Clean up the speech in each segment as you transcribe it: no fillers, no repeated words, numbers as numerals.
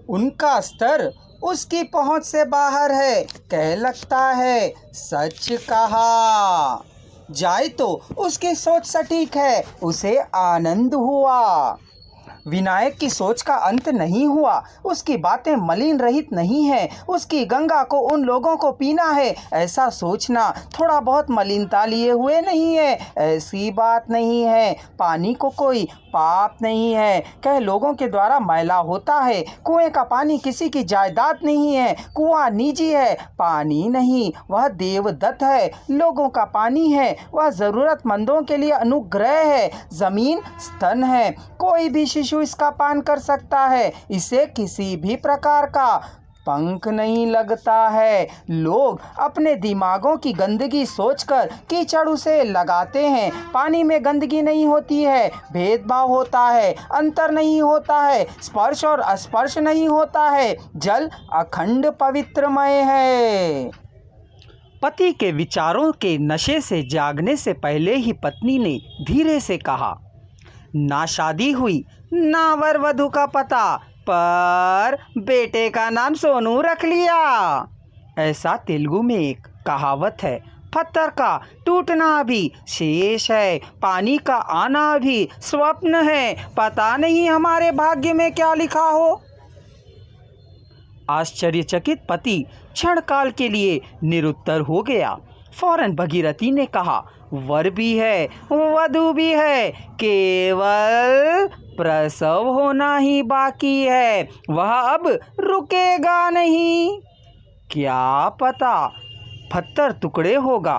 उनका स्तर उसकी पहुंच से बाहर है। कह लगता है सच कहा जाए तो उसकी सोच सटीक है। उसे आनंद हुआ। विनायक की सोच का अंत नहीं हुआ। उसकी बातें मलिन रहित नहीं है। उसकी गंगा को उन लोगों को पीना है, ऐसा सोचना थोड़ा बहुत मलिनता लिए हुए नहीं है। ऐसी बात नहीं है। पानी को कोई पाप नहीं है। कह लोगों के द्वारा मैला होता है। कुएं का पानी किसी की जायदाद नहीं है। कुआं निजी है, पानी नहीं, वह देवदत्त है। लोगों का पानी है, वह जरूरतमंदों के लिए अनुग्रह है। जमीन स्तन है, कोई भी शिशु इसका पान कर सकता है। इसे किसी भी प्रकार का पंख नहीं लगता है। लोग अपने दिमागों की गंदगी सोचकर कीचड़ उसे लगाते हैं। पानी में गंदगी नहीं होती है, भेदभाव होता है, अंतर नहीं होता है, स्पर्श और अस्पर्श नहीं होता है। जल अखंड पवित्रमय है। पति के विचारों के नशे से जागने से पहले ही पत्नी ने धीरे से कहा, ना शादी हुई ना वर वधू का पता, पर बेटे का नाम सोनू रख लिया। ऐसा तेलुगु में एक कहावत है। पत्थर का टूटना भी शेष है, पानी का आना भी स्वप्न है। पता नहीं हमारे भाग्य में क्या लिखा हो। आश्चर्यचकित पति क्षण काल के लिए निरुत्तर हो गया। फौरन भगीरथी ने कहा, वर भी है वधू भी है, केवल प्रसव होना ही बाकी है। वह अब रुकेगा नहीं। क्या पता पत्थर टुकड़े होगा,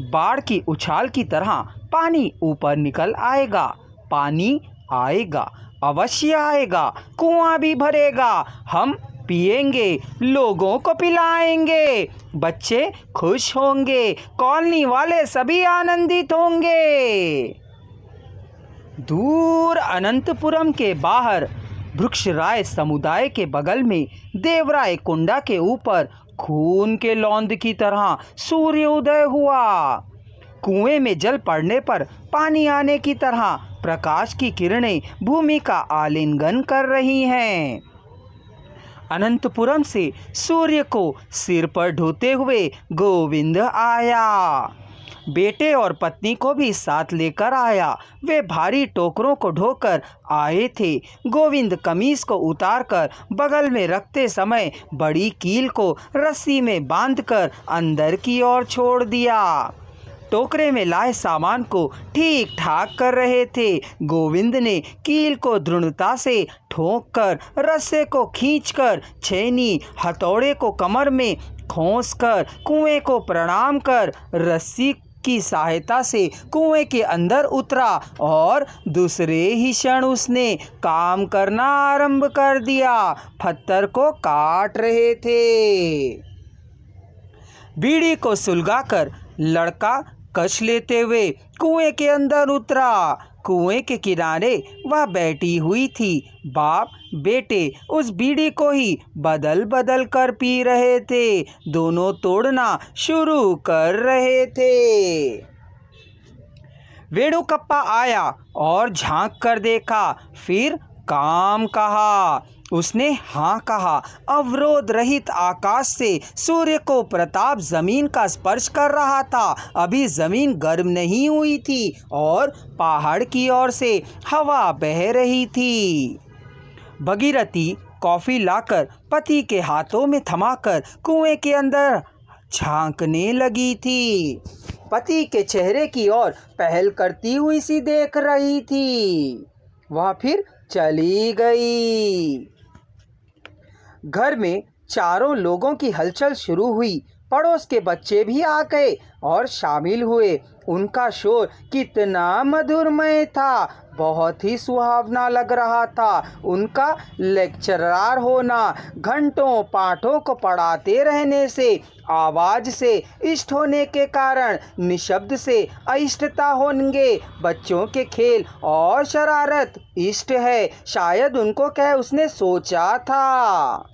बाढ़ की उछाल की तरह पानी ऊपर निकल आएगा। पानी आएगा, अवश्य आएगा। कुआं भी भरेगा, हम पिएंगे, लोगों को पिलाएंगे, बच्चे खुश होंगे, कॉलोनी वाले सभी आनंदित होंगे। दूर अनंतपुरम के बाहर वृक्षराय समुदाय के बगल में देवराय कुंडा के ऊपर खून के लौंद की तरह सूर्योदय हुआ। कुएं में जल पड़ने पर पानी आने की तरह प्रकाश की किरणें भूमि का आलिंगन कर रही हैं। अनंतपुरम से सूर्य को सिर पर ढोते हुए गोविंद आया। बेटे और पत्नी को भी साथ लेकर आया। वे भारी टोकरों को ढोकर आए थे। गोविंद कमीज को उतारकर बगल में रखते समय बड़ी कील को रस्सी में बांधकर अंदर की ओर छोड़ दिया। टोकरे में लाए सामान को ठीक ठाक कर रहे थे। गोविंद ने कील को दृढ़ता से ठोंककर, रस्से को खींचकर, छेनी हथौड़े को कमर में खोंसकर, कुएं को प्रणाम कर रस्सी की सहायता से कुएं के अंदर उतरा और दूसरे ही क्षण उसने काम करना आरंभ कर दिया। पत्थर को काट रहे थे। बीड़ी को सुलगाकर लड़का कश लेते हुए कुएं के अंदर उतरा। कुएं के किनारे वह बैठी हुई थी। बाप बेटे उस बीड़ी को ही बदल बदल कर पी रहे थे। दोनों तोड़ना शुरू कर रहे थे। वेणुकप्पा आया और झांक कर देखा, फिर काम कहा। उसने हाँ कहा। अवरोध रहित आकाश से सूर्य को प्रताप जमीन का स्पर्श कर रहा था। अभी जमीन गर्म नहीं हुई थी और पहाड़ की ओर से हवा बह रही थी। भगीरथी कॉफी लाकर पति के हाथों में थमाकर कुएं के अंदर झांकने लगी थी। पति के चेहरे की ओर पहल करती हुई सी देख रही थी। वह फिर चली गई। घर में चारों लोगों की हलचल शुरू हुई। पड़ोस के बच्चे भी आ गए और शामिल हुए। उनका शोर कितना मधुरमय था, बहुत ही सुहावना लग रहा था। उनका लेक्चरर होना, घंटों पाठों को पढ़ाते रहने से, आवाज से इष्ट होने के कारण निशब्द से अइष्टता होंगे। बच्चों के खेल और शरारत इष्ट है, शायद उनको कह उसने सोचा था।